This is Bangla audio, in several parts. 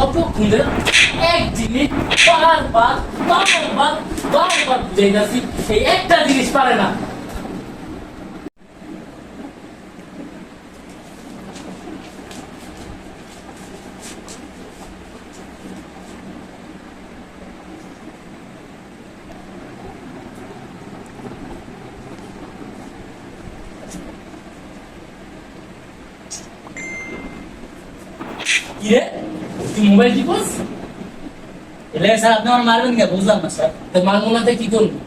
কতক্ষণে একদিনে বারবার বারবার বারবার বুঝে গেছি এই একটা জিনিস পারে না। কিরে তুই মোবাইল টিপস? এলে স্যার আপনি আমার মারবেন কে বুঝলাম না স্যার। তোর মারবো না কি করবি?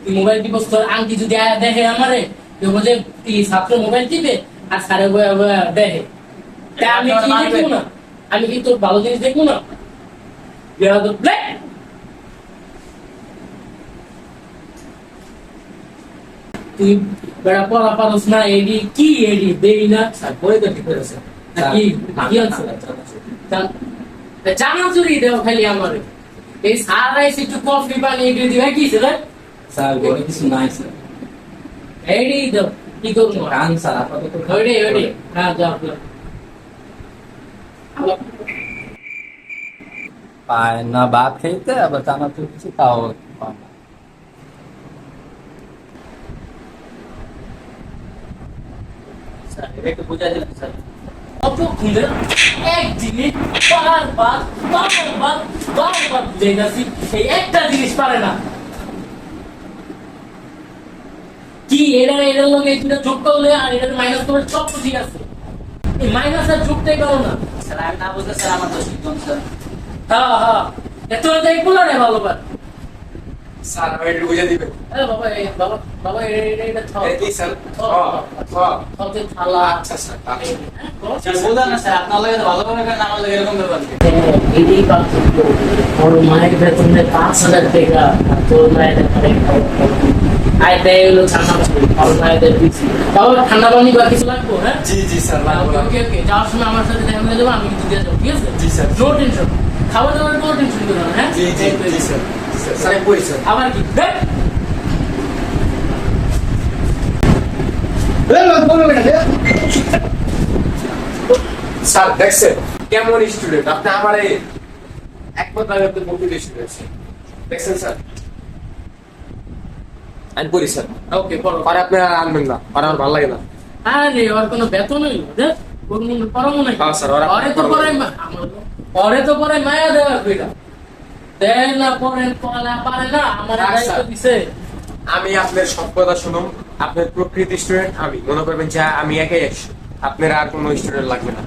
তুই মোবাইল টিপস, তোর আংটি যদি দেখে আমারে তুই বোঝে তুই ছাত্র মোবাইল টিপে আর সারে দেখে তা আমি কি দেখবো না? আমি কি তোর ভালো জিনিস দেখবো না? বেয়াদব ব্ল্যাক। তুই বেড়া পড়া পারস না, এডি কি এডি দেই না স্যার বই তো ঠিক করেছে কি কি আছে জানা চুরি দেও খালি আমার এই সারা এসে একটু কফি পানি এগিয়ে দিবে কি ছিল স্যার বই কিছু নাই স্যার। এডি দাও কি করবো কান স্যার আপাতত ওইডি ওইডি হ্যাঁ যাও যাও। পায় না ভাত খেতে আবার জানা তো কিছু তাও পায় না। স্যার এটা একটু বুঝাই দিলেন স্যার। কতক্ষণে একদিনে বারবার বারবার বারবার বুঝে গেছি এই একটা জিনিস পারে না। কি এটার লোক এই দুটা যোগ করলে আর এটা মাইনাস করলে সব তো ঠিক আছে, এই মাইনাস আর যোগটাই করো না। স্যার আমি না বুঝলে স্যার আমার তো শিখতাম স্যার। হ্যাঁ হ্যাঁ এত দেখবো না রে ভালো বার। স্যার আমি একটু বুঝে দিবেন। বাবা এই বাবা বাবা এটা থাও এই কি স্যার? থাওতে থালা। আচ্ছা স্যার স্যার বুঝলাম না স্যার, আপনার লাগে তো ভালো করে করেন, আমার লাগে এরকম ব্যাপার কি? এটাই পার্থক্য। ওর মায়ের বেতনে 5,000 টাকা আর তোর মায়ের আয় দেয় হলো ঠান্ডা পানি, ওর মায়েদের দিচ্ছি। বাবা ঠান্ডা পানি বা কিছু লাগবো? হ্যাঁ জি জি স্যার ওকে ওকে যাওয়ার সময় আমার সাথে দেখা হয়ে যাবো, আমি কিন্তু দিয়ে যাবো, ঠিক আছে? জি, স্যার। নো টেনশন, খাবার দাবার কোনো টেনশন করো না। হ্যাঁ জি জি জি স্যার। স্যার আমি পড়ি স্যার। আবার কি স্যার দেখছেন কেমন স্টুডেন্ট আপনি আমার এই একবার আগে আপনি বলতে স্টুডেন্ট দেখছেন স্যার। আমি পড়ি স্যার। ওকে পড়ো। আর আপনি আর আনবেন না, আর আমার ভালো লাগে না। আরে ওর কোনো বেতন নেই, দেখ ওর মনে পড়াবো না। হ্যাঁ, স্যার, ওরা ওরে তো পড়াবো। পড়াই ওরে তো পড়াই মায়া দেওয়া কইরা দেয় না, পড়েন পড়া পারে না, আমার স্যার, দায়িত্ব স্যার। দিছে। আমি আপনার সব কথা শুনুন, আপনার প্রকৃতি স্টুডেন্ট আমি মনে করবেন যে আমি একাই একশো, আপনার আর কোনো স্টুডেন্ট লাগবে না।